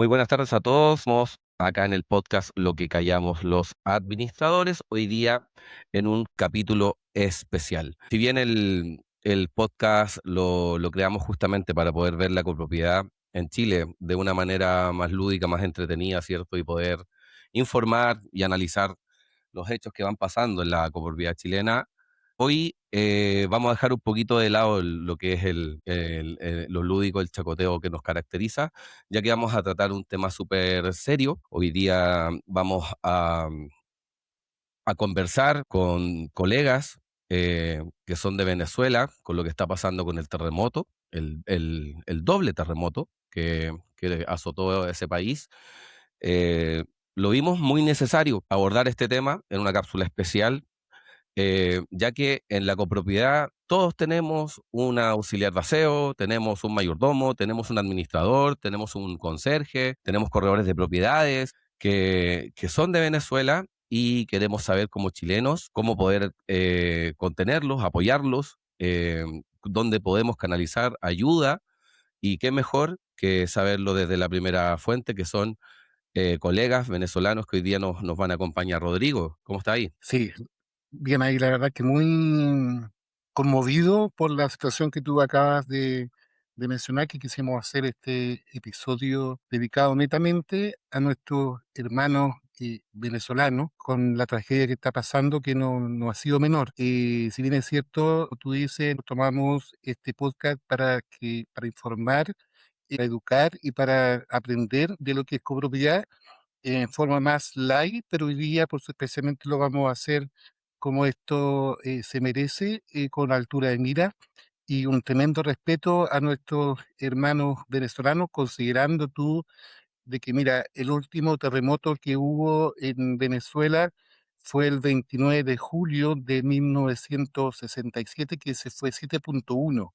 Muy buenas tardes a todos. Estamos acá en el podcast Lo que callamos los administradores, hoy día en un capítulo especial. Si bien el podcast lo creamos justamente para poder ver la copropiedad en Chile de una manera más lúdica, más entretenida, ¿cierto? Y poder informar y analizar los hechos que van pasando en la copropiedad chilena. Hoy vamos a dejar un poquito de lado lo que es lo lúdico, el chacoteo que nos caracteriza, ya que vamos a tratar un tema súper serio. Hoy día vamos a conversar con colegas que son de Venezuela, con lo que está pasando con el terremoto, el doble terremoto que azotó ese país. Eh, lo vimos muy necesario abordar este tema en una cápsula especial, ya que en la copropiedad todos tenemos un auxiliar de aseo, tenemos un mayordomo, tenemos un administrador, tenemos un conserje, tenemos corredores de propiedades que son de Venezuela y queremos saber como chilenos cómo poder contenerlos, apoyarlos, dónde podemos canalizar ayuda y qué mejor que saberlo desde la primera fuente, que son colegas venezolanos que hoy día nos van a acompañar. Rodrigo, ¿cómo está ahí? Sí, bien ahí, la verdad que muy conmovido por la situación que tú acabas de mencionar, que quisimos hacer este episodio dedicado netamente a nuestros hermanos venezolanos con la tragedia que está pasando, que no ha sido menor. Si bien es cierto, tú dices, tomamos este podcast para informar, para educar y para aprender de lo que es copropiedad en forma más light, pero hoy día pues especialmente lo vamos a hacer como esto se merece, con altura de mira y un tremendo respeto a nuestros hermanos venezolanos, considerando tú de que, mira, el último terremoto que hubo en Venezuela fue el 29 de julio de 1967, que se fue 7.1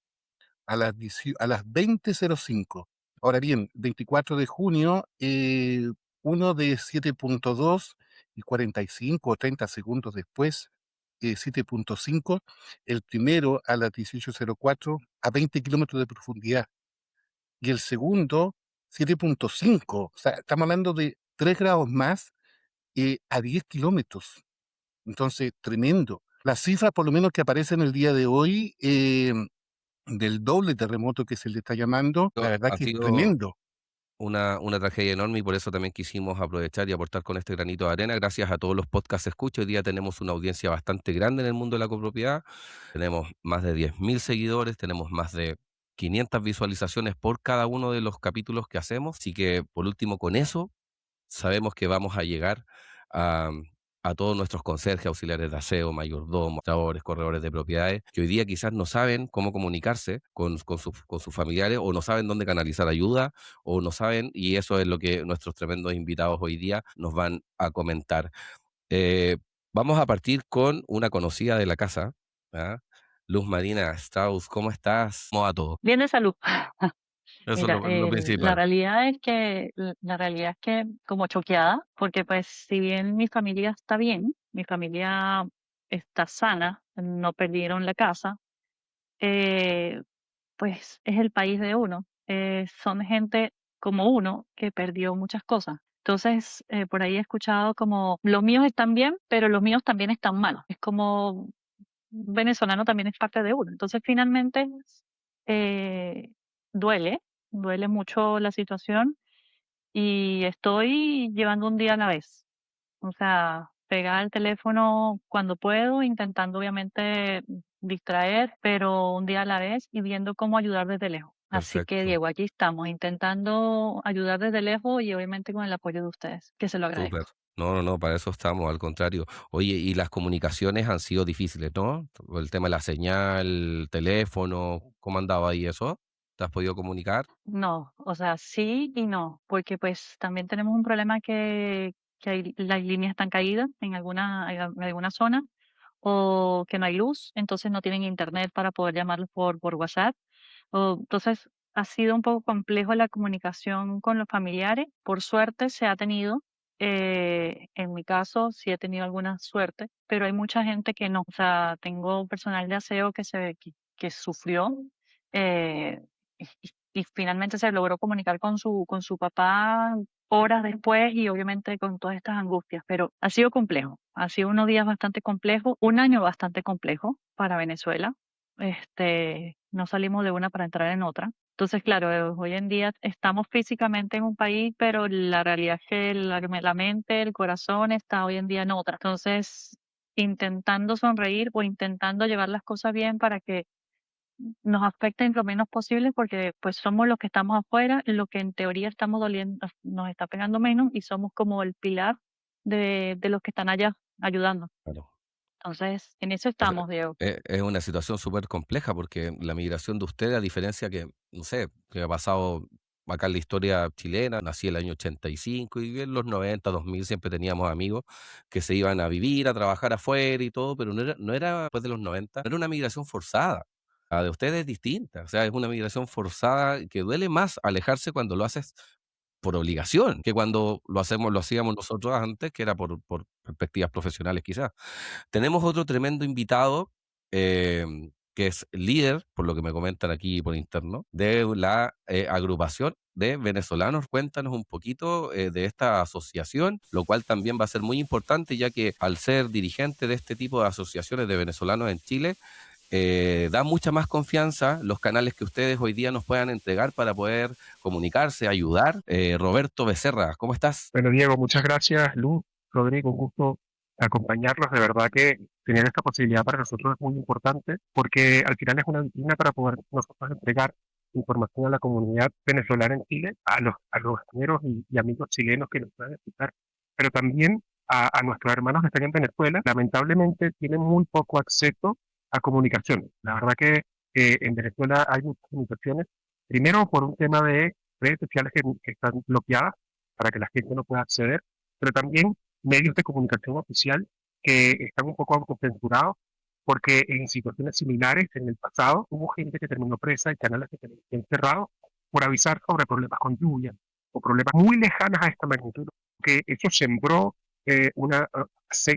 a las 20:05. Ahora bien, 24 de junio, uno de 7.2 y 45 o 30 segundos después, 7.5, el primero a las 18:04 a 20 kilómetros de profundidad y el segundo 7.5. O sea, estamos hablando de 3 grados más a 10 kilómetros. Entonces, tremendo. Las cifras, por lo menos que aparecen el día de hoy, del doble terremoto que se le está llamando, la verdad Ha que es sido tremendo. una tragedia enorme y por eso también quisimos aprovechar y aportar con este granito de arena. Gracias a todos los podcasts escucha. Hoy día tenemos una audiencia bastante grande en el mundo de la copropiedad. Tenemos más de 10.000 seguidores, tenemos más de 500 visualizaciones por cada uno de los capítulos que hacemos. Así que, por último, con eso sabemos que vamos a llegar a, a todos nuestros conserjes, auxiliares de aseo, mayordomos, administradores, corredores de propiedades, que hoy día quizás no saben cómo comunicarse con sus familiares, o no saben dónde canalizar ayuda, o no saben, y eso es lo que nuestros tremendos invitados hoy día nos van a comentar. Eh, Vamos a partir con una conocida de la casa, ¿ah? Luz Marina Strauss, ¿cómo estás? ¿Cómo va todo? Bien de salud. Eso es Mira, lo la principal. realidad es que como choqueada, porque pues si bien mi familia está bien, mi familia está sana, no perdieron la casa, eh, pues es el país de uno. Son gente como uno que perdió muchas cosas. Entonces, por ahí he escuchado como los míos están bien, pero los míos también están mal. Es como un venezolano también es parte de uno. Entonces, finalmente, eh, duele, duele mucho la situación y estoy llevando un día a la vez. O sea, pegar el teléfono cuando puedo, intentando obviamente distraer, pero un día a la vez y viendo cómo ayudar desde lejos. Así que, Perfecto. Diego, aquí estamos intentando ayudar desde lejos y obviamente con el apoyo de ustedes, que se lo Súper. agradezco. No, no, no, para eso estamos, al contrario. Oye, y las comunicaciones han sido difíciles, ¿no? El tema de la señal, teléfono, ¿cómo andaba ahí eso? ¿Te has podido comunicar? No, o sea, sí y no, porque pues también tenemos un problema las líneas están caídas en alguna zona o que no hay luz, entonces no tienen internet para poder llamarlos por WhatsApp. Entonces ha sido un poco complejo la comunicación con los familiares. Por suerte se ha tenido, en mi caso sí he tenido alguna suerte, pero hay mucha gente que no. O sea, tengo personal de aseo que sufrió. eh, y finalmente se logró comunicar con su papá horas después y obviamente con todas estas angustias, pero ha sido complejo, ha sido unos días bastante complejos, un año bastante complejo para Venezuela. No salimos de una para entrar en otra. Entonces, claro, hoy en día estamos físicamente en un país, pero la realidad es que la mente, el corazón está hoy en día en otra. Entonces, intentando sonreír o intentando llevar las cosas bien para que nos afecten lo menos posible, porque pues somos los que estamos afuera, lo que en teoría estamos doliendo, nos está pegando menos y somos como el pilar de los que están allá ayudando. Claro. Entonces, en eso O sea, estamos, Diego. es una situación súper compleja porque la migración de ustedes, a diferencia que, no sé, que ha pasado acá en la historia chilena, nací el año 85 y en los 90, 2000 siempre teníamos amigos que se iban a vivir, a trabajar afuera y todo, pero no era después de los 90, no era una migración forzada. La de ustedes es distinta, o sea, es una migración forzada que duele más alejarse cuando lo haces por obligación que cuando lo hacíamos nosotros antes, que era por perspectivas profesionales quizás. Tenemos otro tremendo invitado, que es líder, por lo que me comentan aquí por interno, de la agrupación de venezolanos. Cuéntanos un poquito de esta asociación, lo cual también va a ser muy importante, ya que al ser dirigente de este tipo de asociaciones de venezolanos en Chile, da mucha más confianza los canales que ustedes hoy día nos puedan entregar para poder comunicarse, ayudar. Roberto Becerra, ¿cómo estás? Bueno, Diego, muchas gracias. Luz, Rodrigo, un gusto acompañarlos. De verdad que tener esta posibilidad para nosotros es muy importante porque al final es una vitrina para poder nosotros entregar información a la comunidad venezolana en Chile, a los compañeros y amigos chilenos que nos puedan escuchar, pero también a nuestros hermanos que están en Venezuela. Lamentablemente tienen muy poco acceso a comunicaciones. La verdad que en Venezuela hay muchas comunicaciones, primero por un tema de redes sociales que están bloqueadas para que la gente no pueda acceder, pero también medios de comunicación oficial que están un poco autocensurados, porque en situaciones similares en el pasado hubo gente que terminó presa y canales que terminaron encerrados por avisar sobre problemas con lluvia o problemas muy lejanos a esta magnitud, que eso sembró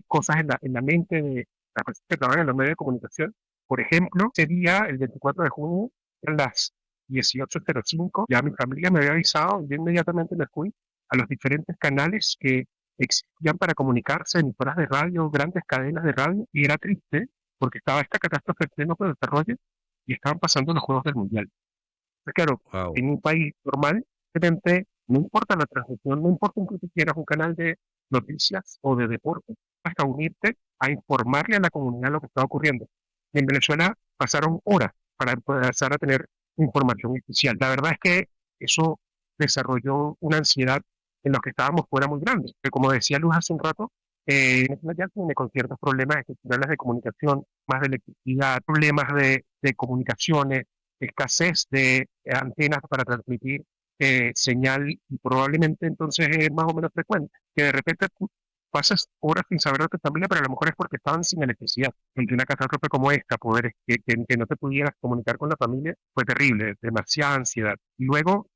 cosas en la mente de las personas que trabajan en los medios de comunicación. Por ejemplo, ese día, el 24 de junio, en las 18:05, ya mi familia me había avisado, yo inmediatamente me fui a los diferentes canales que existían para comunicarse, emisoras de radio, grandes cadenas de radio, y era triste porque estaba esta catástrofe en pleno desarrollo y estaban pasando los Juegos del Mundial. Entonces, claro, Wow. en un país normal, realmente no importa la transmisión, no importa incluso si quieras un canal de noticias o de deporte, hasta unirte a informarle a la comunidad lo que está ocurriendo. Y en Venezuela pasaron horas para empezar a tener información oficial. La verdad es que eso desarrolló una ansiedad en los que estábamos fuera muy grande. Que como decía Luz hace un rato, Venezuela ya tiene con ciertos problemas estructurales de comunicación, más de electricidad, problemas de comunicaciones, escasez de antenas para transmitir señal y probablemente entonces es más o menos frecuente que de repente tú pasas horas sin saber de tu familia, pero a lo mejor es porque estaban sin electricidad. Ante una catástrofe como esta, poder que no te pudieras comunicar con la familia fue terrible, demasiada ansiedad. Y luego,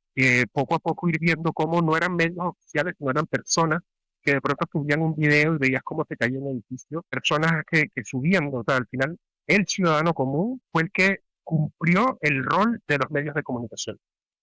poco a poco ir viendo cómo no eran medios oficiales, no eran personas que de pronto subían un video y veías cómo se caía un edificio, personas que subían, o sea, al final el ciudadano común fue el que cumplió el rol de los medios de comunicación.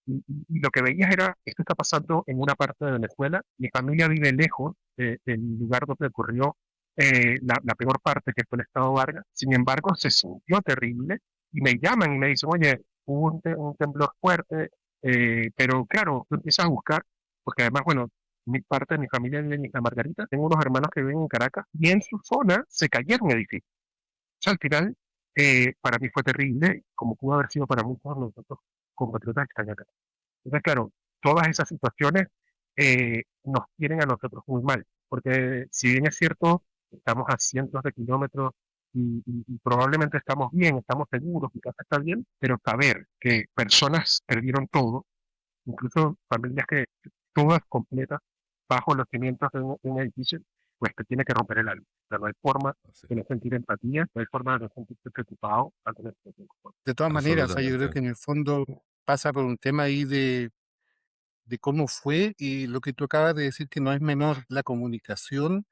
Y lo que veías era, esto está pasando en una parte de Venezuela, mi familia vive lejos del lugar donde ocurrió la peor parte, que fue el estado Vargas. Sin embargo, se sintió terrible y me llaman y me dicen, oye, hubo un temblor fuerte, pero claro, tú empiezas a buscar, porque además, bueno, mi parte de mi familia vive en Isla Margarita, tengo unos hermanos que viven en Caracas y en su zona se cayeron edificios. O sea, al final, para mí fue terrible, como pudo haber sido para muchos de nosotros compatriotas que están acá. Entonces, claro, todas esas situaciones nos tienen a nosotros muy mal, porque si bien es cierto, estamos a cientos de kilómetros y probablemente estamos bien, estamos seguros, mi casa está bien, pero saber que personas perdieron todo, incluso familias que todas completas, bajo los cimientos de un edificio, pues te tiene que romper el alma. O sea, no hay forma Sí, de no sentir empatía, no hay forma de no sentirte preocupado ante la situación. De todas maneras, o sea, yo creo absolutamente. que en el fondo pasa por un tema ahí de cómo fue y lo que tú acabas de decir que no es menor, la comunicación,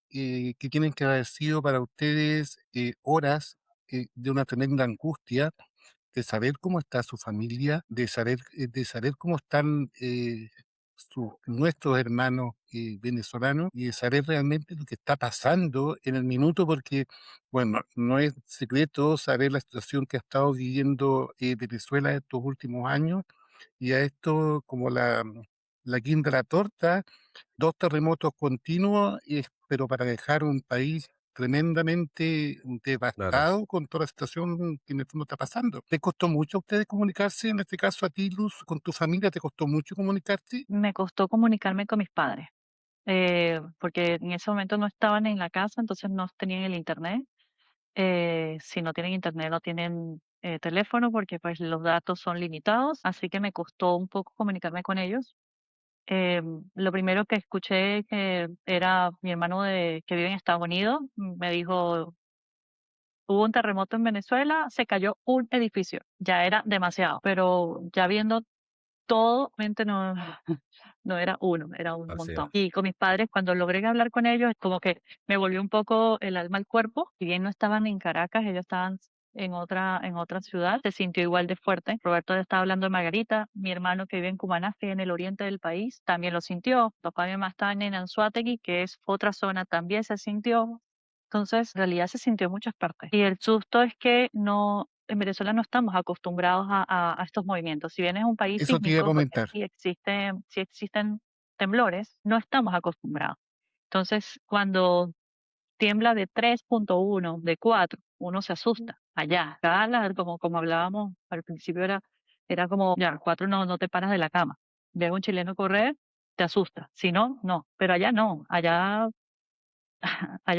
que tienen que haber sido para ustedes horas de una tremenda angustia, de saber cómo está su familia, de saber cómo están nuestros hermanos venezolanos y de saber realmente lo que está pasando en el minuto, porque, bueno, no es secreto saber la situación que ha estado viviendo Venezuela estos últimos años y a esto como la guinda de la torta, dos terremotos continuos, pero para dejar un país tremendamente Claro. devastado con toda la situación que en el fondo está pasando. ¿Te costó mucho a ustedes comunicarse? En este caso a ti, Luz, con tu familia, ¿te costó mucho comunicarte? Me costó comunicarme con mis padres, porque en ese momento no estaban en la casa, entonces no tenían el internet. Si no tienen internet, no tienen teléfono porque pues los datos son limitados, así que me costó un poco comunicarme con ellos. Lo primero que escuché que era mi hermano que vive en Estados Unidos, me dijo, hubo un terremoto en Venezuela, se cayó un edificio, ya era demasiado, pero ya viendo todo, realmente no, no era uno, era un Así es. montón. Y con mis padres, cuando logré hablar con ellos, como que me volvió un poco el alma al cuerpo. Si bien no estaban en Caracas, ellos estaban en otra ciudad, se sintió igual de fuerte. Roberto estaba hablando de Margarita, mi hermano que vive en Cumaná, en el oriente del país, también lo sintió. Papá y mamá estaban en Anzoátegui, que es otra zona, también se sintió. Entonces, en realidad se sintió en muchas partes. Y el susto es que no, en Venezuela no estamos acostumbrados a estos movimientos. Si bien es un país Eso te iba a sísmico, porque comentar. sí existen temblores, no estamos acostumbrados. Entonces, cuando tiembla de 3.1, de 4, uno se asusta. Allá, acá, como hablábamos al principio, era como, ya, 4 no, no te paras de la cama. Ves a un chileno correr, te asusta. Si no, no. Pero allá no. Allá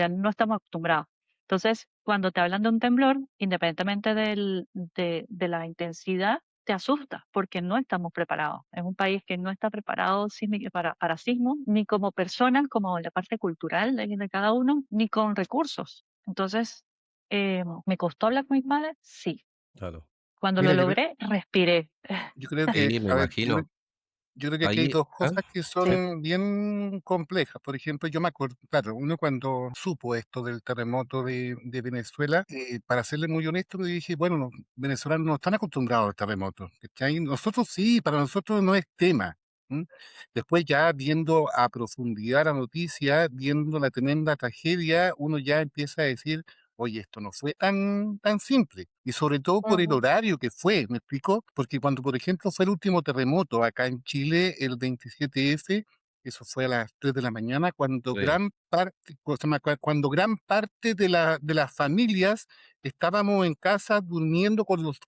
no estamos acostumbrados. Entonces, cuando te hablan de un temblor, independientemente de la intensidad, te asusta porque no estamos preparados. Es un país que no está preparado para sismos, ni como personas, como la parte cultural de cada uno, ni con recursos. Entonces, ¿me costó hablar con mis padres? Sí. Claro. Cuando lo Mira, logré, respiré. yo creo que, Sí, me a ver, imagino. yo creo que aquí hay Ahí, dos ¿ah? cosas que Sí. son bien complejas. Por ejemplo, yo me acuerdo, claro, uno cuando supo esto del terremoto de Venezuela, para serle muy honesto, me dije, bueno, los venezolanos no están acostumbrados a terremotos, ¿cachai? Nosotros sí, para nosotros no es tema. ¿M? Después ya viendo a profundidad la noticia, viendo la tremenda tragedia, uno ya empieza a decir, oye, esto no fue tan simple. Y sobre todo por el Ujú. horario que fue, ¿me explico? Porque cuando, por ejemplo, fue el último terremoto acá en Chile, el 27F, eso fue a las 3 de la mañana, cuando Sí, cuando gran parte de las familias estábamos en casa durmiendo con los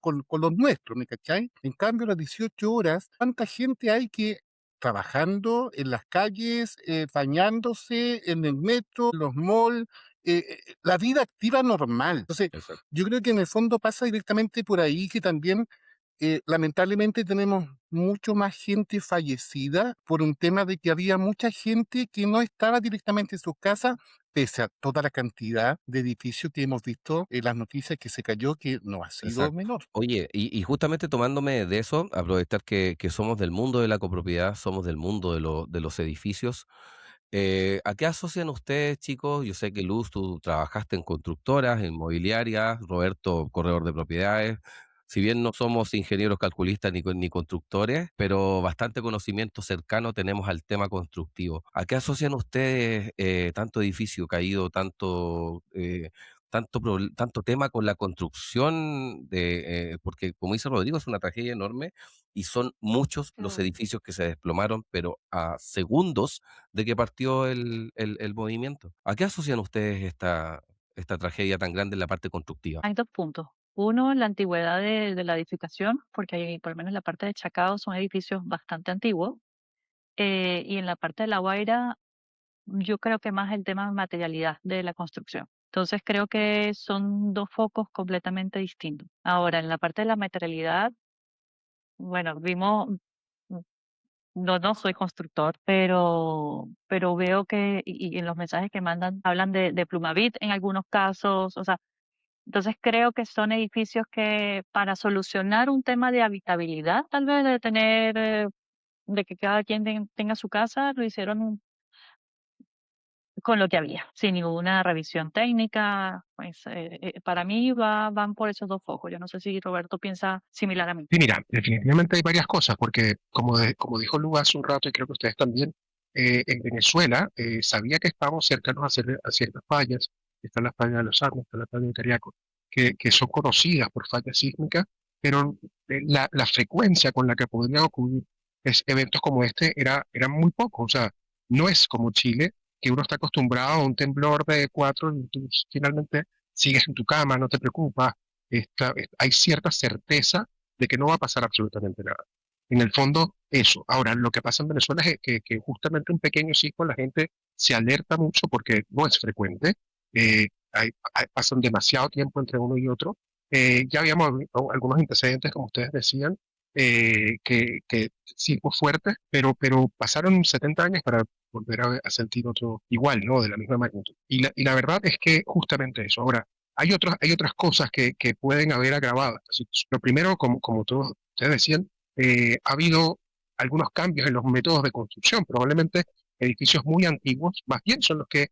nuestros, ¿me cachai? En cambio, a las 18 horas, ¿cuánta gente hay que trabajando en las calles, bañándose en el metro, en los malls, la vida activa normal? Entonces, exacto. yo creo que en el fondo pasa directamente por ahí que también lamentablemente tenemos mucho más gente fallecida por un tema de que había mucha gente que no estaba directamente en sus casas, pese a toda la cantidad de edificios que hemos visto en las noticias que se cayó, que no ha sido Exacto. menor. Oye, y justamente tomándome de eso, aprovechar que somos del mundo de la copropiedad, somos del mundo de los edificios. ¿A qué asocian ustedes, chicos? Yo sé que Luz, tú trabajaste en constructoras, en inmobiliarias, Roberto, corredor de propiedades. Si bien no somos ingenieros calculistas ni constructores, pero bastante conocimiento cercano tenemos al tema constructivo. ¿A qué asocian ustedes tanto edificio caído, tanto tema con la construcción porque como dice Rodrigo, es una tragedia enorme y son muchos los Mm. edificios que se desplomaron, pero a segundos de que partió el movimiento. ¿A qué asocian ustedes esta tragedia tan grande en la parte constructiva? Hay 2 puntos. Uno, la antigüedad de la edificación, porque hay, por lo menos en la parte de Chacao son edificios bastante antiguos. Y en la parte de La Guaira, yo creo que más el tema de materialidad de la construcción. Entonces creo que son 2 focos completamente distintos. Ahora, en la parte de la materialidad, bueno, vimos, mm, no soy constructor, pero veo que, y en los mensajes que mandan, hablan de Plumavit en algunos casos, o sea, entonces creo que son edificios que para solucionar un tema de habitabilidad, tal vez de tener, de que cada quien tenga su casa, lo hicieron con lo que había, sin ninguna revisión técnica. Pues para mí van por esos dos focos. Yo no sé si Roberto piensa similar a mí. Sí, mira, definitivamente hay varias cosas, porque como dijo Lu hace un rato, y creo que ustedes también, en Venezuela sabía que estábamos cercanos a ciertas fallas. Está la falla de los Andes, está la falla de Cariaco, que son conocidas por fallas sísmicas, pero la frecuencia con la que podrían ocurrir eventos como este era muy poco. O sea, no es como Chile, que uno está acostumbrado a un temblor de 4 y tú finalmente sigues en tu cama, no te preocupas. Hay cierta certeza de que no va a pasar absolutamente nada. En el fondo, eso. Ahora, lo que pasa en Venezuela es que justamente un pequeño sismo la gente se alerta mucho porque no es frecuente. Pasan demasiado tiempo entre uno y otro. Ya habíamos visto algunos antecedentes, como ustedes decían, que sismos fuertes, pero pasaron 70 años para volver a sentir otro igual, ¿no? De la misma magnitud. Y la verdad es que justamente eso. Ahora, hay otras cosas que pueden haber agravado. Lo primero, como todos ustedes decían, ha habido algunos cambios en los métodos de construcción. Probablemente edificios muy antiguos, más bien son los que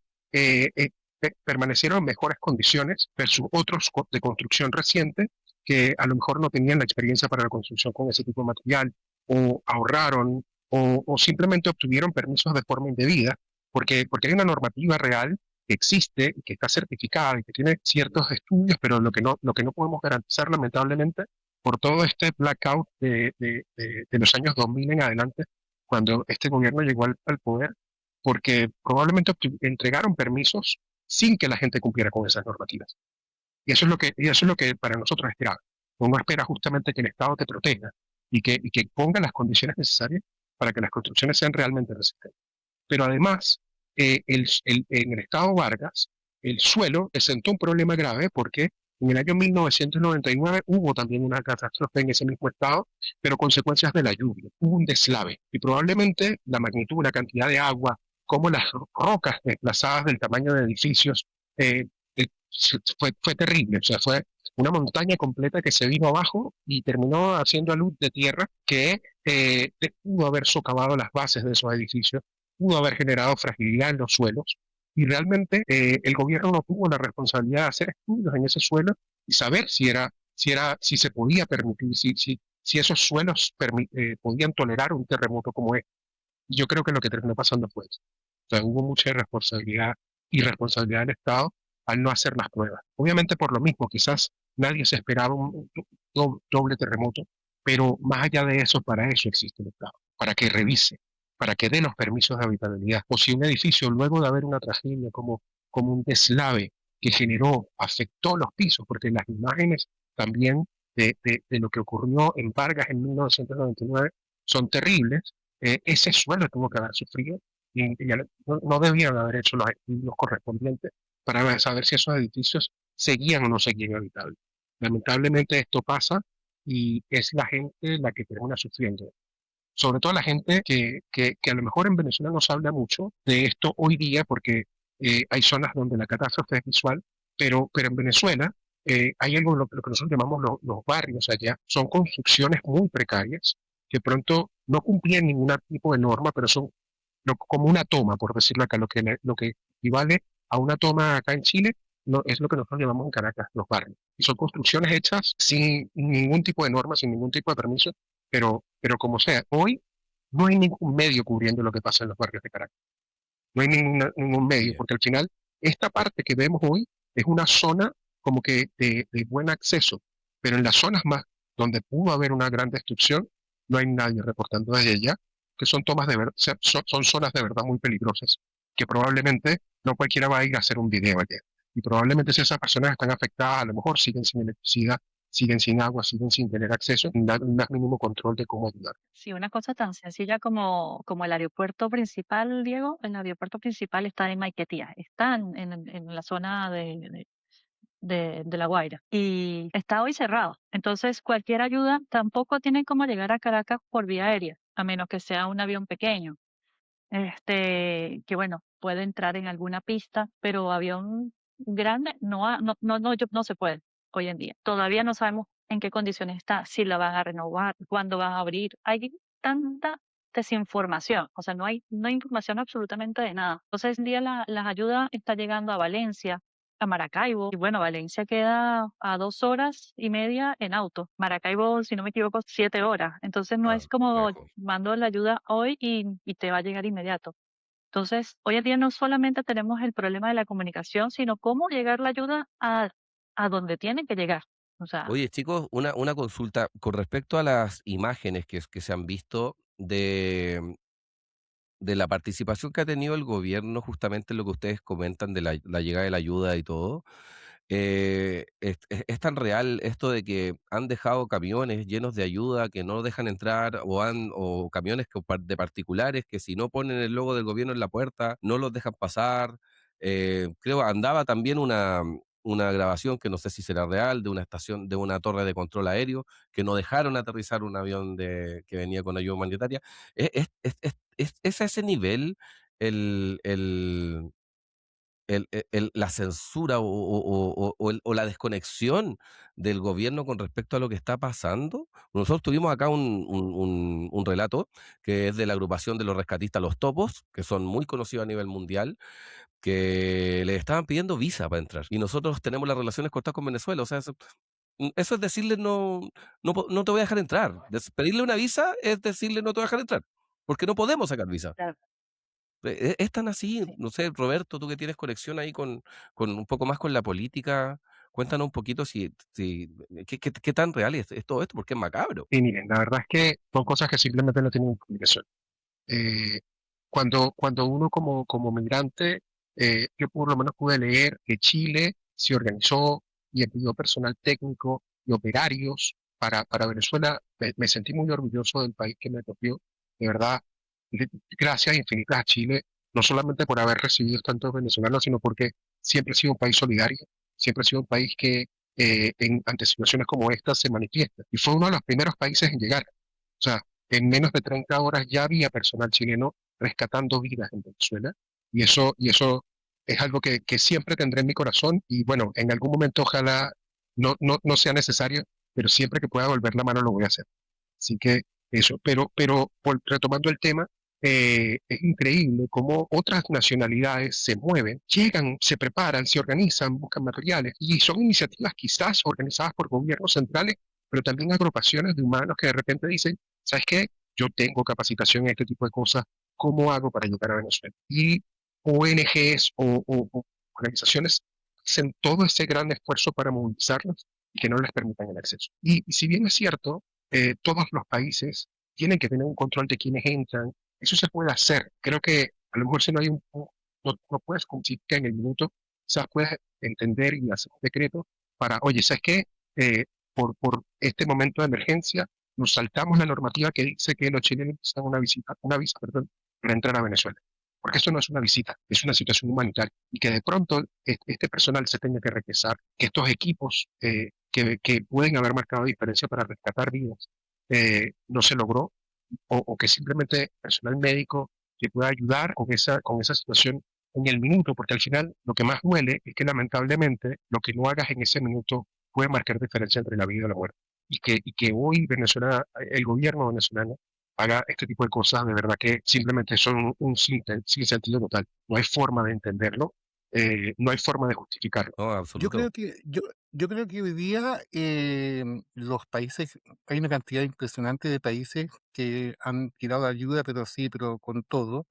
permanecieron en mejores condiciones versus otros de construcción reciente que a lo mejor no tenían la experiencia para la construcción con ese tipo de material, o ahorraron, o simplemente obtuvieron permisos de forma indebida, porque hay una normativa real que existe, y que está certificada y que tiene ciertos estudios, pero lo que no podemos garantizar lamentablemente por todo este blackout de los años 2000 en adelante, cuando este gobierno llegó al poder, porque probablemente entregaron permisos sin que la gente cumpliera con esas normativas. Y eso es lo que para nosotros es grave. Uno espera justamente que el Estado te proteja y que ponga las condiciones necesarias para que las construcciones sean realmente resistentes. Pero además, en el estado Vargas, el suelo presentó un problema grave porque en el año 1999 hubo también una catástrofe en ese mismo estado, pero consecuencias de la lluvia. Hubo un deslave y probablemente la magnitud, la cantidad de agua, como las rocas desplazadas del tamaño de edificios, eh, fue terrible. O sea, fue una montaña completa que se vino abajo y terminó haciendo a luz de tierra que pudo haber socavado las bases de esos edificios, pudo haber generado fragilidad en los suelos, y realmente el gobierno no tuvo la responsabilidad de hacer estudios en ese suelo y saber si se podía permitir, si esos suelos podían tolerar un terremoto como este. Yo creo que lo que terminó pasando fue eso. O sea, hubo mucha irresponsabilidad del Estado al no hacer las pruebas. Obviamente por lo mismo, quizás nadie se esperaba un doble terremoto, pero más allá de eso, para eso existe el Estado, para que revise, para que dé los permisos de habitabilidad. O si un edificio, luego de haber una tragedia como un deslave que afectó los pisos, porque las imágenes también de lo que ocurrió en Vargas en 1999 son terribles. Ese suelo tuvo que haber sufrido y no debían haber hecho los estudios correspondientes para saber si esos edificios seguían o no seguían habitables. Lamentablemente esto pasa y es la gente la que termina sufriendo. Sobre todo la gente que a lo mejor en Venezuela no se habla mucho de esto hoy día porque hay zonas donde la catástrofe es visual, pero en Venezuela hay algo, lo que nosotros llamamos los barrios allá, son construcciones muy precarias que pronto no cumplían ningún tipo de norma, pero son como una toma, por decirlo acá, lo que equivale a una toma acá en Chile, es lo que nosotros llamamos en Caracas los barrios. Y son construcciones hechas sin ningún tipo de norma, sin ningún tipo de permiso, pero como sea, hoy no hay ningún medio cubriendo lo que pasa en los barrios de Caracas. No hay ningún medio, Bien. porque al final esta parte que vemos hoy es una zona como que de buen acceso, pero en las zonas más donde pudo haber una gran destrucción, no hay nadie reportando desde allá, que son tomas de son zonas de verdad muy peligrosas, que probablemente no cualquiera va a ir a hacer un video allá. Y probablemente si esas personas están afectadas, a lo mejor siguen sin electricidad, siguen sin agua, siguen sin tener acceso, sin dar un más mínimo control de cómo ayudar. Sí, una cosa tan sencilla como el aeropuerto principal, Diego, el aeropuerto principal está en Maiquetía, está en la zona de La Guaira y está hoy cerrado. Entonces, cualquier ayuda tampoco tiene como llegar a Caracas por vía aérea, a menos que sea un avión pequeño, que bueno, puede entrar en alguna pista, pero avión grande no se puede hoy en día. Todavía no sabemos en qué condiciones está, si la van a renovar, cuándo van a abrir. Hay tanta, desinformación, o sea, no hay información absolutamente de nada. Entonces, el día las ayudas está llegando a Valencia, a Maracaibo, y bueno, Valencia queda a 2 horas y media en auto. Maracaibo, si no me equivoco, 7 horas. Entonces, no Ah, es como lejos. mando la ayuda hoy y te va a llegar inmediato. Entonces, hoy en día no solamente tenemos el problema de la comunicación, sino cómo llegar la ayuda a donde tiene que llegar. O sea, Oye, chicos, una consulta con respecto a las imágenes que se han visto de la participación que ha tenido el gobierno, justamente lo que ustedes comentan de la llegada de la ayuda y todo. Es tan real esto de que han dejado camiones llenos de ayuda que no dejan entrar o camiones de particulares que si no ponen el logo del gobierno en la puerta no los dejan pasar. Creo andaba también una grabación que no sé si será real de una estación, de una torre de control aéreo que no dejaron aterrizar un avión que venía con ayuda humanitaria. ¿Es a ese nivel el, el, la censura o la desconexión del gobierno con respecto a lo que está pasando? Nosotros tuvimos acá un relato que es de la agrupación de los rescatistas Los Topos, que son muy conocidos a nivel mundial, que le estaban pidiendo visa para entrar. Y nosotros tenemos las relaciones cortadas con Venezuela. O sea, eso es decirle no te voy a dejar entrar. Pedirle una visa es decirle no te voy a dejar entrar, porque no podemos sacar visa. claro, Es tan así, sí. no sé, Roberto, tú que tienes conexión ahí con un poco más con la política, cuéntanos un poquito si qué tan real es todo esto, porque es macabro. Y miren, la verdad es que son cosas que simplemente no tienen explicación. Eh, cuando uno como migrante, yo por lo menos pude leer que Chile se organizó y envió personal técnico y operarios para Venezuela. Me sentí muy orgulloso del país que me tocó. De verdad, gracias infinitas a Chile, no solamente por haber recibido tantos venezolanos, sino porque siempre ha sido un país solidario, siempre ha sido un país que ante situaciones como esta se manifiesta. Y fue uno de los primeros países en llegar. O sea, en menos de 30 horas ya había personal chileno rescatando vidas en Venezuela y eso es algo que siempre tendré en mi corazón y bueno, en algún momento ojalá no sea necesario, pero siempre que pueda volver la mano lo voy a hacer. Así que eso, pero retomando el tema, es increíble cómo otras nacionalidades se mueven, llegan, se preparan, se organizan, buscan materiales y son iniciativas quizás organizadas por gobiernos centrales, pero también agrupaciones de humanos que de repente dicen, ¿sabes qué? Yo tengo capacitación en este tipo de cosas, ¿cómo hago para ayudar a Venezuela? Y ONGs o organizaciones hacen todo ese gran esfuerzo para movilizarlos y que no les permitan el acceso. Y si bien es cierto, todos los países tienen que tener un control de quienes entran, eso se puede hacer. Creo que a lo mejor si no hay no puedes cumplir que en el minuto, quizás puedes entender y hacer un decreto para, oye, ¿sabes qué? Por este momento de emergencia, nos saltamos la normativa que dice que los chilenos necesitan una visa, perdón, para entrar a Venezuela. Porque esto no es una visita, es una situación humanitaria. Y que de pronto este personal se tenga que regresar, que estos equipos que pueden haber marcado diferencia para rescatar vidas no se logró, o que simplemente personal médico que pueda ayudar con esa situación en el minuto, porque al final lo que más duele es que lamentablemente lo que no hagas en ese minuto puede marcar diferencia entre la vida y la muerte. Y que hoy Venezuela, el gobierno venezolano haga este tipo de cosas, de verdad que simplemente son un sin sentido total. No hay forma de entenderlo, no hay forma de justificarlo. No, Yo absoluto. creo que, yo creo que hoy día los países, hay una cantidad impresionante de países que han tirado ayuda, pero sí, pero con todo.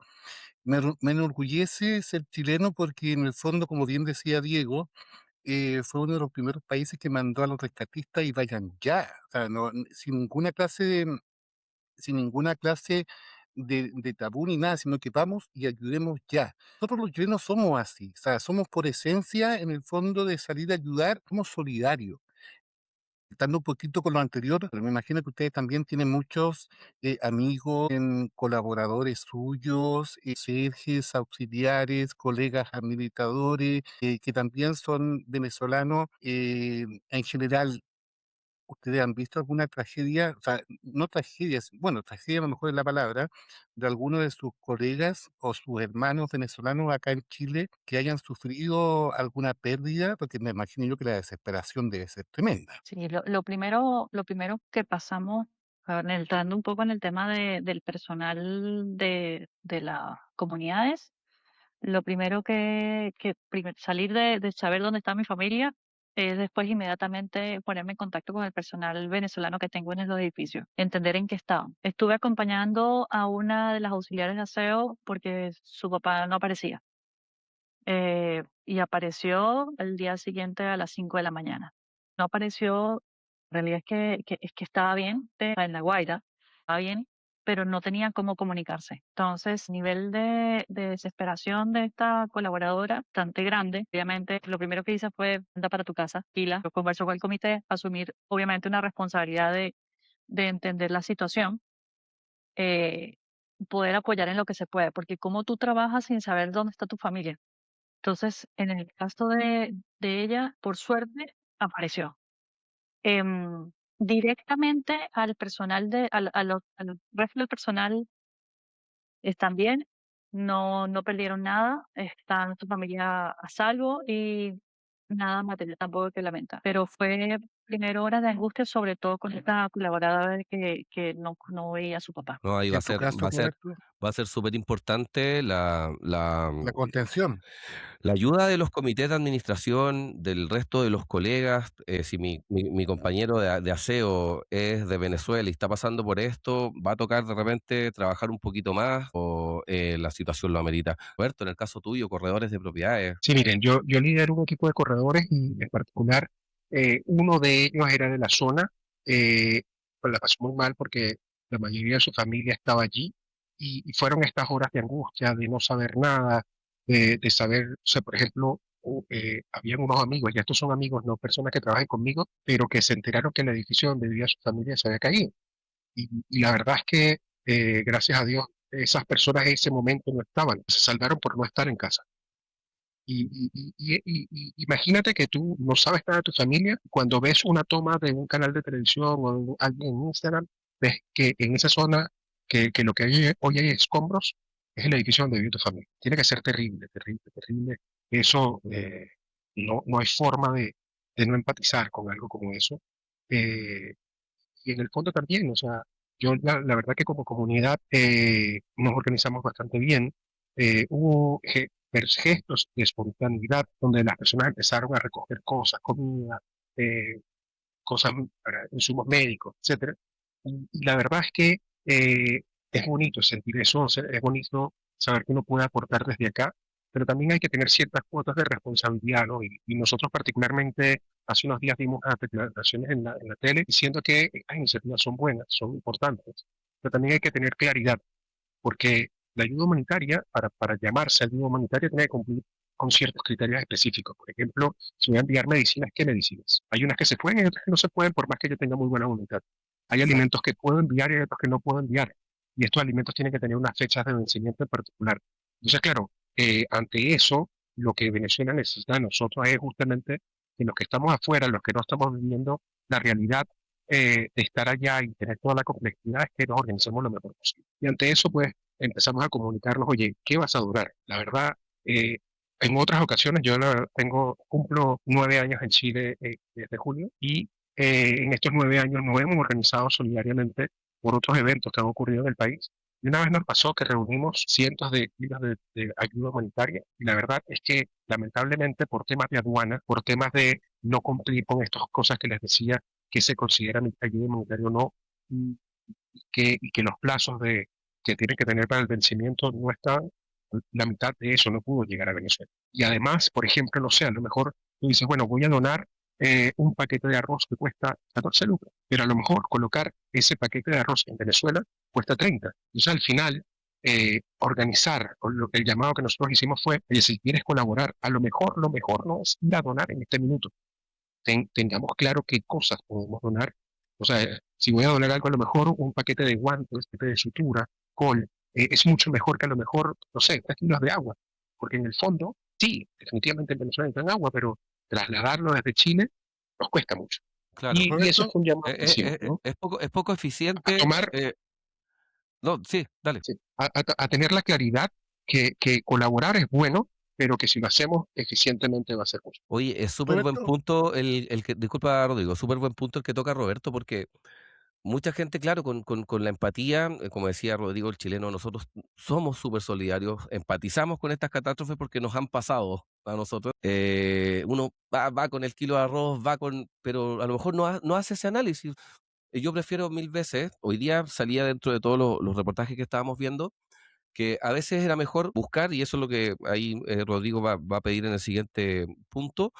Me enorgullece ser chileno porque en el fondo, como bien decía Diego, fue uno de los primeros países que mandó a los rescatistas y vayan ya, o sea, sin ninguna clase de tabú ni nada, sino que vamos y ayudemos ya. Nosotros los chilenos somos así, o sea, somos por esencia, en el fondo, de salir a ayudar, somos solidarios. Estando un poquito con lo anterior, pero me imagino que ustedes también tienen muchos amigos, colaboradores suyos, serges, auxiliares, colegas administradores, que también son venezolanos. En general, ¿ustedes han visto alguna tragedia? O sea, no tragedias, bueno, tragedia a lo mejor es la palabra, de alguno de sus colegas o sus hermanos venezolanos acá en Chile que hayan sufrido alguna pérdida? Porque me imagino yo que la desesperación debe ser tremenda. Sí, lo primero que pasamos entrando un poco en el tema del personal de las comunidades, lo primero salir de saber dónde está mi familia es después inmediatamente ponerme en contacto con el personal venezolano que tengo en los edificios, entender en qué estaban. Estuve acompañando a una de las auxiliares de aseo porque su papá no aparecía. Y apareció el día siguiente a las 5 de la mañana. No apareció, en realidad es que estaba bien, en La Guaira, estaba bien, pero no tenía cómo comunicarse. Entonces, nivel de desesperación de esta colaboradora, bastante grande. Obviamente, lo primero que hice fue, anda para tu casa, tranquila. Yo converso con el comité, asumir obviamente una responsabilidad de entender la situación, eh, poder apoyar en lo que se puede, porque como tú trabajas sin saber dónde está tu familia. Entonces, en el caso de ella, por suerte, apareció. Directamente al personal al resto del personal están bien, no perdieron nada, están su familia a salvo y nada material tampoco que lamentar. Pero fue primero horas de angustia, sobre todo con esta colaboradora que no veía a su papá. No, ahí Y en tu caso, Roberto, va a ser súper importante la contención. la ayuda de los comités de administración, del resto de los colegas. Si mi compañero de aseo es de Venezuela y está pasando por esto, va a tocar de repente trabajar un poquito más o la situación lo amerita. Roberto, en el caso tuyo, corredores de propiedades. Sí, miren, yo lidero un equipo de corredores y en particular uno de ellos era de la zona, pues la pasó muy mal porque la mayoría de su familia estaba allí y fueron estas horas de angustia, de no saber nada, de saber, o sea, por ejemplo, habían unos amigos, ya estos son amigos, no personas que trabajan conmigo, pero que se enteraron que el edificio donde vivía su familia se había caído. Y la verdad es que, gracias a Dios, esas personas en ese momento no estaban, se salvaron por no estar en casa. Imagínate que tú no sabes nada de tu familia, cuando ves una toma de un canal de televisión o de alguien en Instagram, ves que en esa zona que lo que hay, hoy hay escombros es el edificio donde vive tu familia. Tiene que ser terrible, terrible, terrible. Eso, no hay forma de no empatizar con algo como eso. Eh, y en el fondo también, o sea, yo la verdad que como comunidad nos organizamos bastante bien. Hubo gestos de espontaneidad donde las personas empezaron a recoger cosas, comida, eh, cosas, insumos médicos, etcétera. Y la verdad es que es bonito sentir eso, o sea, es bonito saber que uno puede aportar desde acá, pero también hay que tener ciertas cuotas de responsabilidad, ¿no? Y nosotros particularmente hace unos días dimos unas declaraciones en la tele diciendo que las iniciativas son buenas, son importantes, pero también hay que tener claridad, porque la ayuda humanitaria, para llamarse ayuda humanitaria, tiene que cumplir con ciertos criterios específicos. Por ejemplo, si voy a enviar medicinas, ¿qué medicinas? Hay unas que se pueden y otras que no se pueden, por más que yo tenga muy buena voluntad. Hay alimentos que puedo enviar y hay otros que no puedo enviar. Y estos alimentos tienen que tener unas fechas de vencimiento en particular. Entonces, claro, ante eso, lo que Venezuela necesita de nosotros es justamente que los que estamos afuera, los que no estamos viviendo la realidad de estar allá y tener toda la complejidad, es que nos organicemos lo mejor posible. Y ante eso, pues, empezamos a comunicarnos, oye, ¿qué vas a durar? La verdad, en otras ocasiones, cumplo 9 años en Chile desde julio y en estos 9 años nos hemos organizado solidariamente por otros eventos que han ocurrido en el país. Y una vez nos pasó que reunimos cientos de kilos de ayuda humanitaria y la verdad es que lamentablemente por temas de aduana, por temas de no cumplir con estas cosas que les decía que se considera ayuda humanitaria o no, y y que los plazos que tienen que tener para el vencimiento no están, la mitad de eso no pudo llegar a Venezuela. Y además, por ejemplo, no sé, a lo mejor tú dices, bueno, voy a donar un paquete de arroz que cuesta 14 lucas, pero a lo mejor colocar ese paquete de arroz en Venezuela cuesta 30. Entonces, al final, organizar, el llamado que nosotros hicimos fue, oye, si quieres colaborar, a lo mejor no es ir a donar en este minuto. Tengamos claro qué cosas podemos donar. O sea, si voy a donar algo, a lo mejor un paquete de guantes, paquete de sutura, col, es mucho mejor que a lo mejor, no sé, 3 kilos de agua. Porque en el fondo, sí, definitivamente en Venezuela necesitan agua, pero trasladarlo desde Chile nos cuesta mucho. Claro. Y eso Roberto, es un llamado que hicimos, ¿no? Es poco A eficiente. tomar, No, sí, dale. sí, a tener la claridad que colaborar es bueno, pero que si lo hacemos eficientemente va a ser justo. Oye, es súper buen Roberto, punto disculpa, Rodrigo, súper buen punto el que toca Roberto, porque mucha gente, claro, con la empatía, como decía Rodrigo, el chileno, nosotros somos súper solidarios, empatizamos con estas catástrofes porque nos han pasado a nosotros. Uno va con el kilo de arroz, pero a lo mejor no hace ese análisis. Yo prefiero mil veces, hoy día salía dentro de todos los reportajes que estábamos viendo, que a veces era mejor buscar, y eso es lo que ahí Rodrigo va a pedir en el siguiente punto,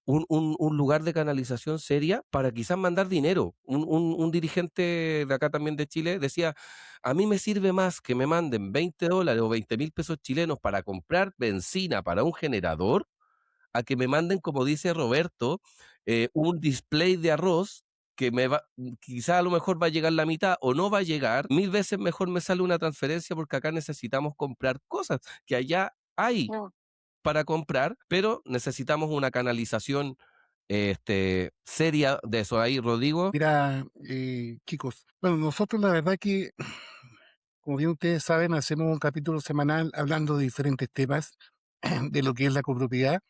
un lugar de canalización seria para quizás mandar dinero. Un dirigente de acá también de Chile decía, a mí me sirve más que me manden $20 o 20.000 pesos chilenos para comprar benzina para un generador, a que me manden, como dice Roberto, un display de arroz que quizá a lo mejor va a llegar la mitad o no va a llegar. Mil veces mejor me sale una transferencia porque acá necesitamos comprar cosas que allá hay No. para comprar, pero necesitamos una canalización seria de eso. Ahí, Rodrigo. Mira, chicos, bueno, nosotros la verdad que, como bien ustedes saben, hacemos un capítulo semanal hablando de diferentes temas de lo que es la copropiedad.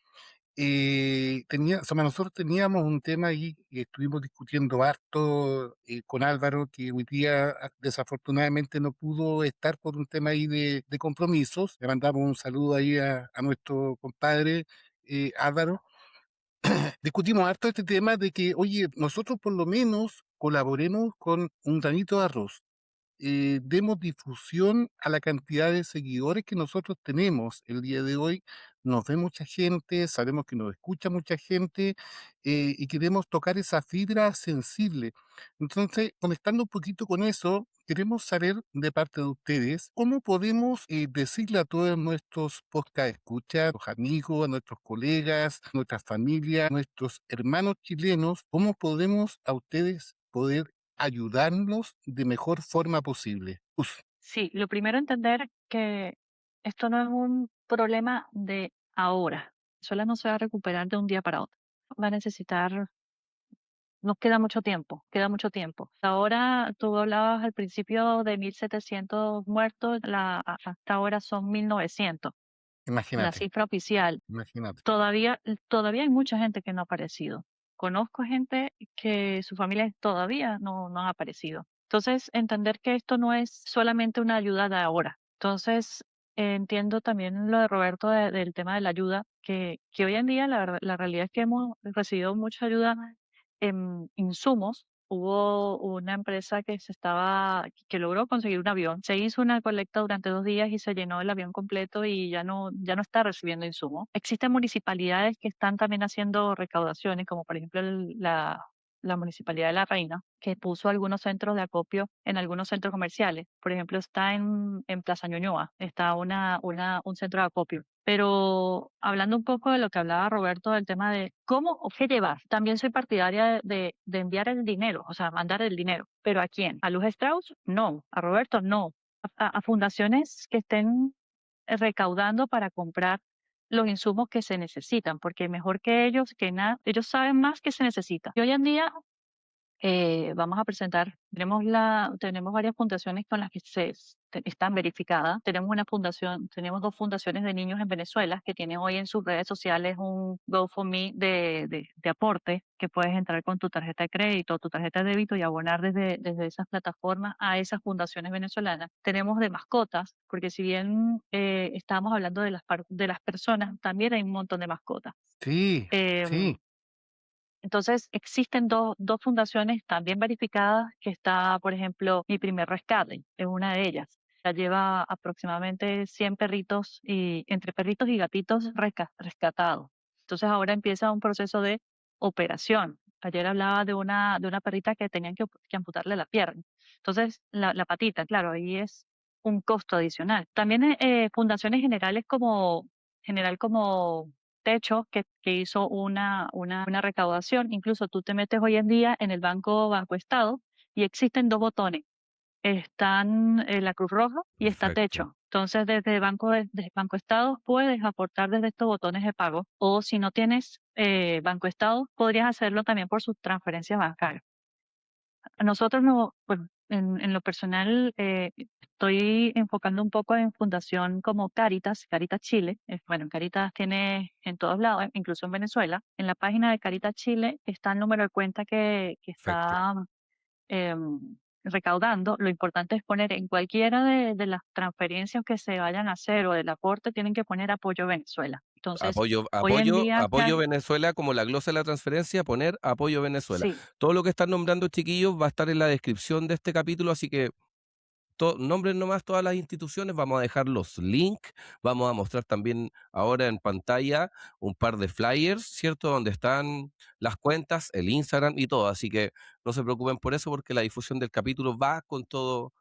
O sea, nosotros teníamos un tema ahí que estuvimos discutiendo harto con Álvaro, que hoy día desafortunadamente no pudo estar por un tema ahí de compromisos. Le mandamos un saludo ahí a nuestro compadre Álvaro. Discutimos harto este tema de que, oye, nosotros por lo menos colaboremos con un granito de arroz, demos difusión a la cantidad de seguidores que nosotros tenemos el día de hoy. Nos ve mucha gente, sabemos que nos escucha mucha gente y queremos tocar esa fibra sensible. Entonces, conectando un poquito con eso, queremos saber de parte de ustedes cómo podemos decirle a todos nuestros podcast escucha, a los amigos, a nuestros colegas, a nuestras familias, a nuestros hermanos chilenos, cómo podemos a ustedes poder ayudarnos de mejor forma posible. Sí, lo primero entender que esto no es un problema de ahora. Venezuela no se va a recuperar de un día para otro. Va a necesitar, nos queda mucho tiempo, queda mucho tiempo. Ahora tú hablabas al principio de 1.700 muertos, hasta ahora son 1.900, la Imagínate, cifra oficial. imagínate. Todavía hay mucha gente que no ha aparecido. Conozco gente que su familia todavía no ha aparecido. Entonces, entender que esto no es solamente una ayuda de ahora. Entonces, entiendo también lo de Roberto del tema de la ayuda, que hoy en día la realidad es que hemos recibido mucha ayuda en insumos. Hubo una empresa que logró conseguir un avión. Se hizo una colecta durante 2 días y se llenó el avión completo y ya no está recibiendo insumos. Existen municipalidades que están también haciendo recaudaciones, como por ejemplo la Municipalidad de La Reina, que puso algunos centros de acopio en algunos centros comerciales. Por ejemplo, está en Plaza Ñuñoa, está un centro de acopio. Pero hablando un poco de lo que hablaba Roberto del tema de cómo o qué llevar, también soy partidaria de enviar el dinero, o sea, mandar el dinero. ¿Pero a quién? ¿A Luz Strauss? No. ¿A Roberto? No. A fundaciones que estén recaudando para comprar los insumos que se necesitan, porque mejor que ellos, que nada, ellos saben más que se necesita. Y hoy en día vamos a presentar, tenemos varias fundaciones con las que están verificadas. Tenemos 2 fundaciones de niños en Venezuela que tienen hoy en sus redes sociales un GoFundMe de aporte, que puedes entrar con tu tarjeta de crédito o tu tarjeta de débito y abonar desde esas plataformas a esas fundaciones venezolanas. Tenemos de mascotas, porque si bien estábamos hablando de las personas, también hay un montón de mascotas. Sí, Em, sí, entonces, existen dos fundaciones también verificadas, que está, por ejemplo, Mi Primer Rescate, es una de ellas. Ya lleva aproximadamente 100 perritos, y entre perritos y gatitos rescatados. Entonces, ahora empieza un proceso de operación. Ayer hablaba de una perrita que tenían que amputarle la pierna. Entonces, la patita, claro, ahí es un costo adicional. También fundaciones general como Techo, que hizo una recaudación. Incluso tú te metes hoy en día en el Banco Estado y existen 2 botones. Están la Cruz Roja y está Perfecto. Techo. Entonces, desde Banco Estado puedes aportar desde estos botones de pago. O si no tienes Banco Estado, podrías hacerlo también por sus transferencias bancarias. A nosotros no, bueno, en lo personal estoy enfocando un poco en fundación como Caritas Chile. Bueno, Caritas tiene en todos lados, incluso en Venezuela. En la página de Caritas Chile está el número de cuenta que Perfecto. está recaudando, lo importante es poner en cualquiera de las transferencias que se vayan a hacer o del aporte, tienen que poner apoyo Venezuela. Entonces, hoy en día, Apoyo Venezuela, como la glosa de la transferencia, poner apoyo Venezuela. sí, Todo lo que están nombrando, chiquillos, va a estar en la descripción de este capítulo, así que nombren nomás todas las instituciones, vamos a dejar los links, vamos a mostrar también ahora en pantalla un par de flyers, ¿cierto? Donde están las cuentas, el Instagram y todo, así que no se preocupen por eso porque la difusión del capítulo va con todo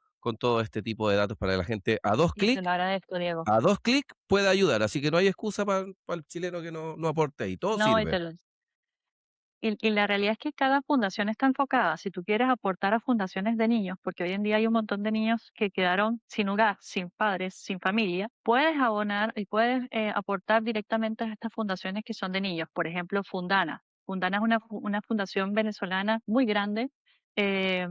este tipo de datos para que la gente y te lo agradezco, Diego. a dos clics puede ayudar, así que no hay excusa para el chileno que no aporte ahí, todo No, sirve. y la realidad es que cada fundación está enfocada. Si tú quieres aportar a fundaciones de niños, porque hoy en día hay un montón de niños que quedaron sin hogar, sin padres, sin familia, puedes abonar y puedes aportar directamente a estas fundaciones que son de niños. Por ejemplo, Fundana. Fundana es una fundación venezolana muy grande eh,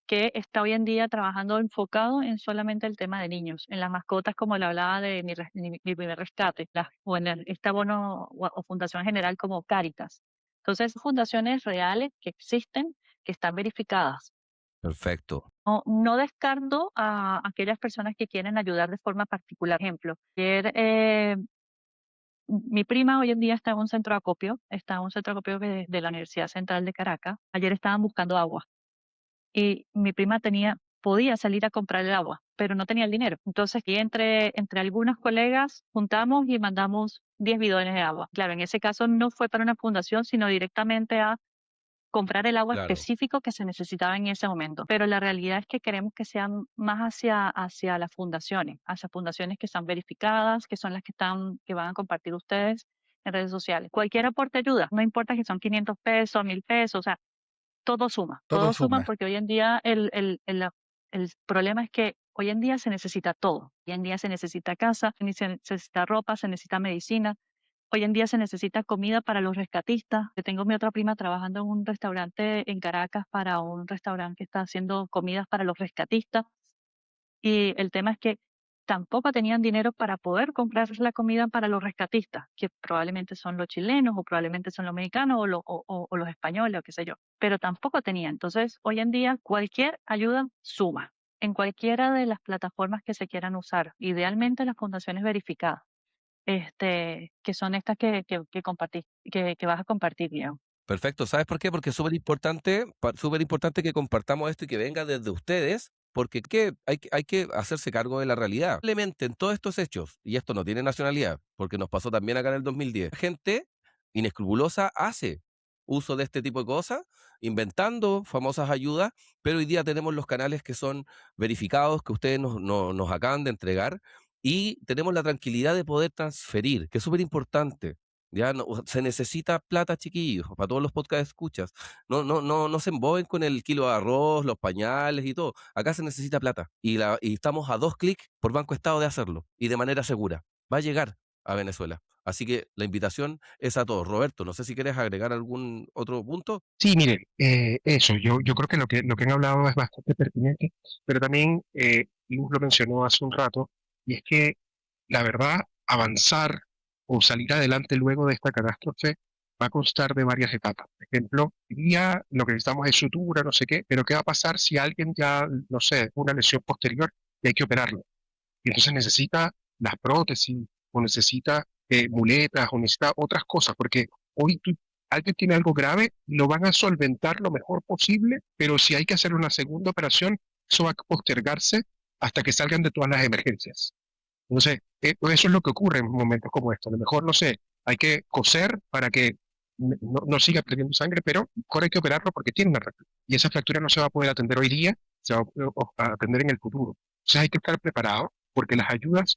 que está hoy en día trabajando enfocado en solamente el tema de niños, en las mascotas, como le hablaba de mi primer rescate, o en este abono o fundación general como Cáritas. Entonces, fundaciones reales que existen, que están verificadas. Perfecto. No descarto a aquellas personas que quieren ayudar de forma particular. Por ejemplo, ayer, mi prima hoy en día está en un centro de acopio, está en un centro de acopio de la Universidad Central de Caracas. Ayer estaban buscando agua y mi prima podía salir a comprar el agua, pero no tenía el dinero. Entonces, y entre algunos colegas juntamos y mandamos 10 bidones de agua. Claro, en ese caso no fue para una fundación, sino directamente a comprar el agua Claro. específico que se necesitaba en ese momento. Pero la realidad es que queremos que sean más hacia las fundaciones, hacia fundaciones que están verificadas, que son las que van a compartir ustedes en redes sociales. Cualquier aporte ayuda, no importa que son 500 pesos, 1000 pesos, o sea, Todo todo suma suma. porque hoy en día el problema es que hoy en día se necesita todo. Hoy en día se necesita casa, se necesita ropa, se necesita medicina. Hoy en día se necesita comida para los rescatistas. Yo tengo mi otra prima trabajando en un restaurante en Caracas para un restaurante que está haciendo comidas para los rescatistas. Y el tema es que tampoco tenían dinero para poder comprar la comida para los rescatistas, que probablemente son los chilenos o probablemente son los mexicanos o los españoles o qué sé yo, pero tampoco tenían. Entonces, hoy en día cualquier ayuda suma en cualquiera de las plataformas que se quieran usar, idealmente las fundaciones verificadas, que son estas que vas a compartir, Diego. Perfecto, ¿sabes por qué? Porque es súper importante que compartamos esto y que venga desde ustedes, porque hay que hacerse cargo de la realidad. Probablemente en todos estos hechos, y esto no tiene nacionalidad, porque nos pasó también acá en el 2010, gente inescrupulosa hace uso de este tipo de cosas, inventando famosas ayudas, pero hoy día tenemos los canales que son verificados, que ustedes nos acaban de entregar, y tenemos la tranquilidad de poder transferir, que es súper importante. Ya no, se necesita plata, chiquillos, para todos los podcasts escuchas. No se emboben con el kilo de arroz, los pañales y todo. Acá se necesita plata. Y estamos a dos clics por Banco Estado de hacerlo. Y de manera segura. Va a llegar a Venezuela. Así que la invitación es a todos. Roberto, no sé si quieres agregar algún otro punto. Sí, mire, eso, yo creo que lo que han hablado es bastante pertinente, pero también Luz lo mencionó hace un rato, y es que la verdad, avanzar o salir adelante luego de esta catástrofe va a constar de varias etapas. Por ejemplo, hoy día lo que necesitamos es sutura, no sé qué, pero ¿qué va a pasar si alguien ya, no sé, una lesión posterior y hay que operarlo? Y entonces necesita las prótesis, o necesita muletas, o necesita otras cosas, porque hoy alguien tiene algo grave, lo van a solventar lo mejor posible, pero si hay que hacer una segunda operación, eso va a postergarse hasta que salgan de todas las emergencias. Entonces, pues eso es lo que ocurre en momentos como estos. A lo mejor, no sé, hay que coser para que no siga perdiendo sangre, pero mejor hay que operarlo porque tiene una fractura. Y esa fractura no se va a poder atender hoy día, se va a atender en el futuro. Entonces hay que estar preparado porque las ayudas,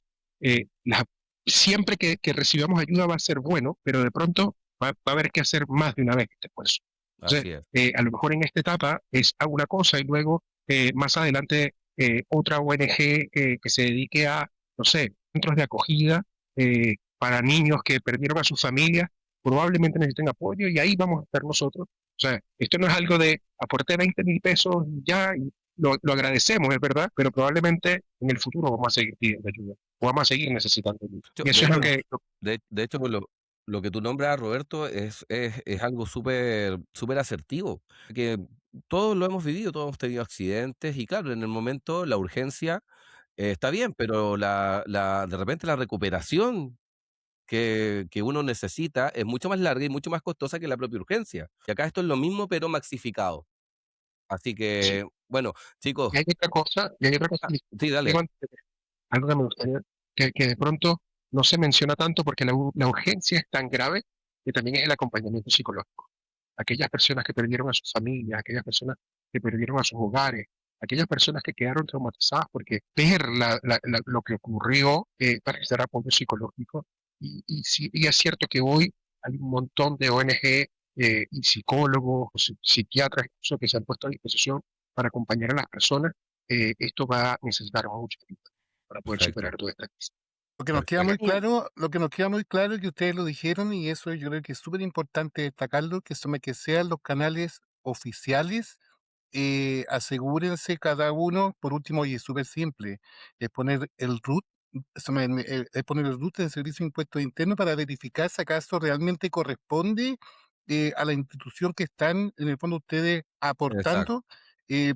siempre que recibamos ayuda va a ser bueno, pero de pronto va a haber que hacer más de una vez este esfuerzo. Entonces, Así es. a lo mejor en esta etapa hago una cosa y luego más adelante otra ONG que se dedique a, no sé, centros de acogida para niños que perdieron a sus familias, probablemente necesiten apoyo y ahí vamos a estar nosotros. O sea, esto no es algo de aporté 20.000 pesos y ya, y lo agradecemos, es verdad, pero probablemente en el futuro vamos a seguir pidiendo ayuda, o vamos a seguir necesitando ayuda. Y De eso es lo hecho, que, de hecho, lo que tú nombras, Roberto, es algo súper asertivo. Que todos lo hemos vivido, todos hemos tenido accidentes y claro, en el momento la urgencia está bien, pero de repente la recuperación que uno necesita es mucho más larga y mucho más costosa que la propia urgencia. Y acá esto es lo mismo, pero maxificado. Así Sí. que, bueno, chicos, Y hay otra cosa, sí, dale. digo, algo que me gustaría, que de pronto no se menciona tanto porque la urgencia es tan grave que también es el acompañamiento psicológico. Aquellas personas que perdieron a sus familias, aquellas personas que perdieron a sus hogares, aquellas personas que quedaron traumatizadas porque ver lo que ocurrió para necesitar apoyo psicológico. Sí, y es cierto que hoy hay un montón de ONG y psicólogos, psiquiatras incluso, que se han puesto a disposición para acompañar a las personas. Esto va a necesitar mucho tiempo para poder Perfecto, superar toda esta crisis. Lo que nos queda muy perfecto. Sí, claro, lo que nos queda muy claro es que ustedes lo dijeron y eso yo creo que es súper importante destacarlo, que sean los canales oficiales, asegúrense cada uno, por último, y es súper simple, es poner el RUT, es poner el RUT del Servicio de Impuestos Internos para verificar si acaso realmente corresponde a la institución que están, en el fondo, ustedes Exacto. aportando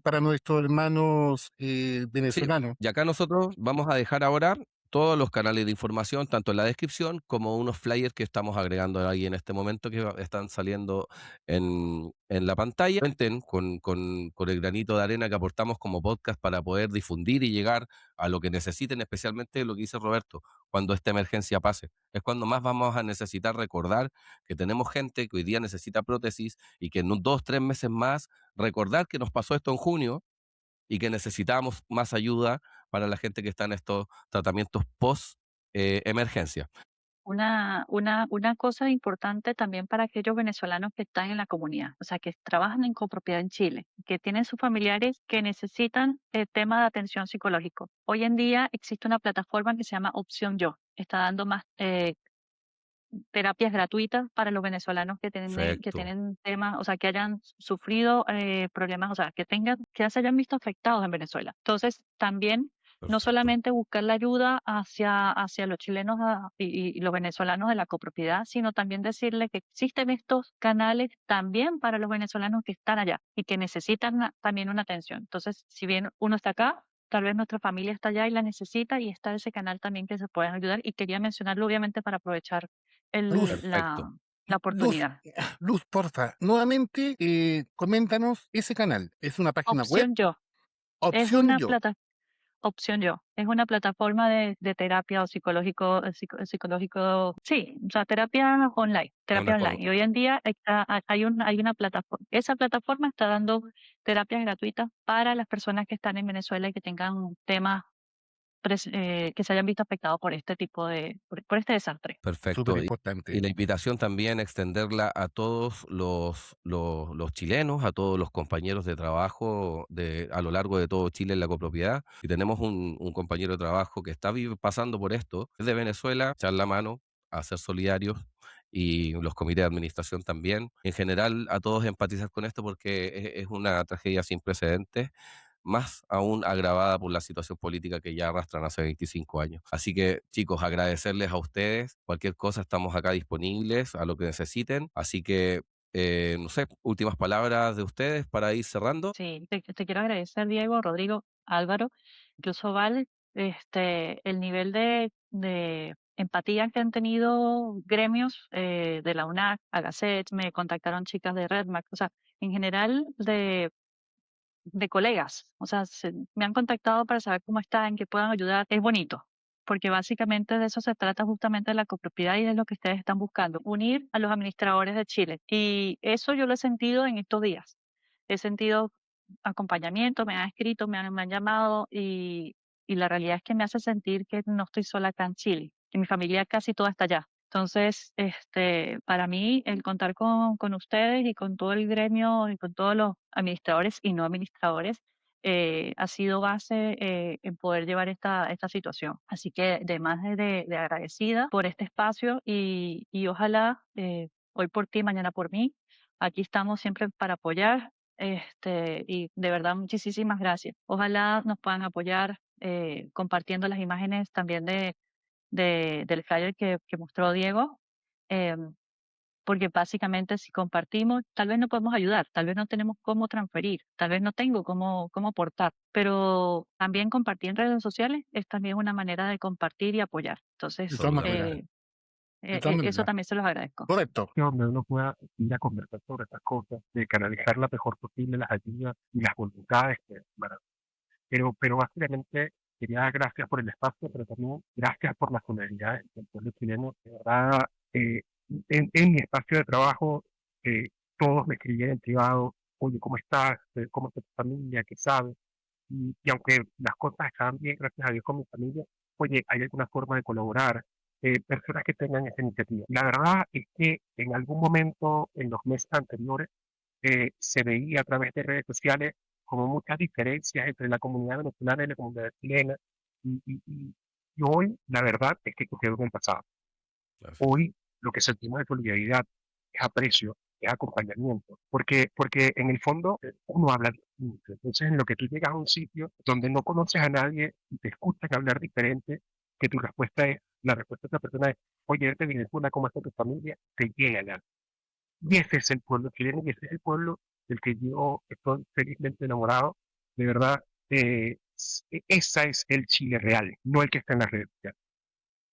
para nuestros hermanos Sí, venezolanos. y acá nosotros vamos a dejar ahora todos los canales de información, tanto en la descripción como unos flyers que estamos agregando ahí en este momento que están saliendo en la pantalla. Cuenten con el granito de arena que aportamos como podcast para poder difundir y llegar a lo que necesiten, especialmente lo que dice Roberto, cuando esta emergencia pase. Es cuando más vamos a necesitar recordar que tenemos gente que hoy día necesita prótesis y que en 2, 3 meses más recordar que nos pasó esto en junio y que necesitamos más ayuda para la gente que está en estos tratamientos post emergencia. una cosa importante también para aquellos venezolanos que están en la comunidad, o sea, que trabajan en copropiedad en Chile, que tienen sus familiares que necesitan el tema de atención psicológico. Hoy en día existe una plataforma que se llama Opción Yo. Está dando más terapias gratuitas para los venezolanos que Perfecto, tienen temas, o sea, que hayan sufrido problemas, o sea, que se hayan visto afectados en Venezuela. Entonces, también no perfecto. solamente buscar la ayuda hacia los chilenos y los venezolanos de la copropiedad, sino también decirle que existen estos canales también para los venezolanos que están allá y que necesitan también una atención. Entonces, si bien uno está acá, tal vez nuestra familia está allá y la necesita y está ese canal también que se pueden ayudar. Y quería mencionarlo obviamente para aprovechar Luz, Perfecto. la Luz, oportunidad. Luz, porfa, nuevamente, coméntanos ese canal. ¿Es una página web? Opción Yo, es Opción una Yo. Opción Yo, es una plataforma de terapia o psicológico, sí, o sea, Una terapia online. co- Y hoy en día hay una plataforma, esa plataforma está dando terapias gratuitas para las personas que están en Venezuela y que tengan temas que se hayan visto afectados por este tipo por este desastre. Súper Perfecto. Y importante. la invitación también extenderla a todos los chilenos, a todos los compañeros de trabajo a lo largo de todo Chile en la copropiedad. Si tenemos un compañero de trabajo que está pasando por esto, es de Venezuela, echar la mano, a ser solidarios y los comités de administración también. En general, a todos empatizar con esto porque es una tragedia sin precedentes, más aún agravada por la situación política que ya arrastran hace 25 años. Así que, chicos, agradecerles a ustedes. Cualquier cosa estamos acá disponibles a lo que necesiten. Así que, no sé, últimas palabras de ustedes para ir cerrando. Sí, te quiero agradecer, Diego, Rodrigo, Álvaro, incluso Val, el nivel de empatía que han tenido gremios de la UNAC, Agacet, me contactaron chicas de Redmac, o sea, en general de colegas, o sea, me han contactado para saber cómo están, que puedan ayudar, es bonito, porque básicamente de eso se trata justamente de la copropiedad y de lo que ustedes están buscando, unir a los administradores de Chile. Y eso yo lo he sentido en estos días. He sentido acompañamiento, me han escrito, me han llamado y la realidad es que me hace sentir que no estoy sola acá en Chile, que mi familia casi toda está allá. Entonces, para mí, el contar con ustedes y con todo el gremio y con todos los administradores y no administradores ha sido base en poder llevar esta situación. Así que, además de agradecida por este espacio y ojalá hoy por ti, mañana por mí, aquí estamos siempre para apoyar. Y de verdad, muchísimas gracias. Ojalá nos puedan apoyar compartiendo las imágenes también del flyer que mostró Diego. Em, porque básicamente si compartimos, tal vez no podemos ayudar, tal vez no tenemos cómo transferir, tal vez no tengo cómo aportar, pero también compartir en redes sociales es también una manera de compartir y apoyar. De Entonces, todas maneras, Absolutamente. de todas eso maneras. también se los agradezco. Correcto. Donde uno pueda ir a conversar sobre estas cosas, de canalizar la mejor posible las ayudas y las voluntades que, bueno, pero básicamente quería dar gracias por el espacio, pero también gracias por las solidaridades del pueblo chileno. De verdad, en mi espacio de trabajo, todos me escribían en privado, oye, ¿cómo estás? ¿Cómo está tu familia? ¿Qué sabes? Y aunque las cosas estaban bien, gracias a Dios, con mi familia, oye, hay alguna forma de colaborar, personas que tengan esa iniciativa. La verdad es que en algún momento, en los meses anteriores, se veía a través de redes sociales como muchas diferencias entre la comunidad venezolana y la comunidad chilena. Y hoy, la verdad es que quedó en el pasado. Claro. Hoy lo que sentimos es solidaridad, es aprecio, es acompañamiento, porque en el fondo uno habla distinto. Entonces, en lo que tú llegas a un sitio donde no conoces a nadie y te escuchan hablar diferente, que tu respuesta es, la respuesta de esa persona es, oye, eres de Venezuela, ¿cómo está tu familia? Te llega ya. Y ese es el pueblo chileno y ese es el pueblo del que yo estoy felizmente enamorado. De verdad, ese es el Chile real, no el que está en las redes sociales.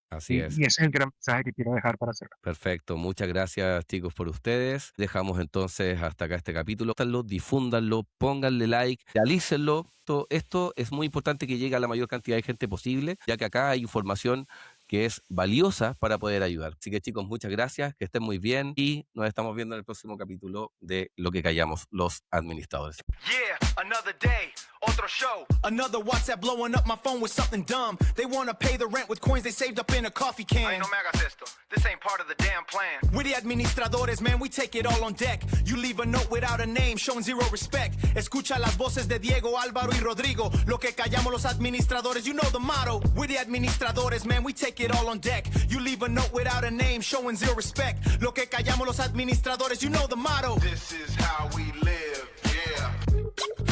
Así es. Y ese es el gran mensaje que quiero dejar para cerrar. Perfecto, muchas gracias chicos por ustedes. Dejamos entonces hasta acá este capítulo. Difúndanlo, pónganle like, realícenlo. Esto es muy importante que llegue a la mayor cantidad de gente posible, ya que acá hay información que es valiosa para poder ayudar. Así que chicos, muchas gracias, que estén muy bien y nos estamos viendo en el próximo capítulo de Lo que callamos los administradores. Yeah, another day, otro show. Another WhatsApp blowing up my phone with something dumb. They wanna pay the rent with coins they saved up in a coffee can. Ay, no me hagas esto. This ain't part of the damn plan. We're the administradores, man, we take it all on deck. You leave a note without a name, showing zero respect. Escucha las voces de Diego, Álvaro y Rodrigo. Lo que callamos los administradores, you know the motto. We're the administradores, man, we take it all on deck. You leave a note without a name, showing zero respect. Lo que callamos los administradores, you know the motto. This is how we live.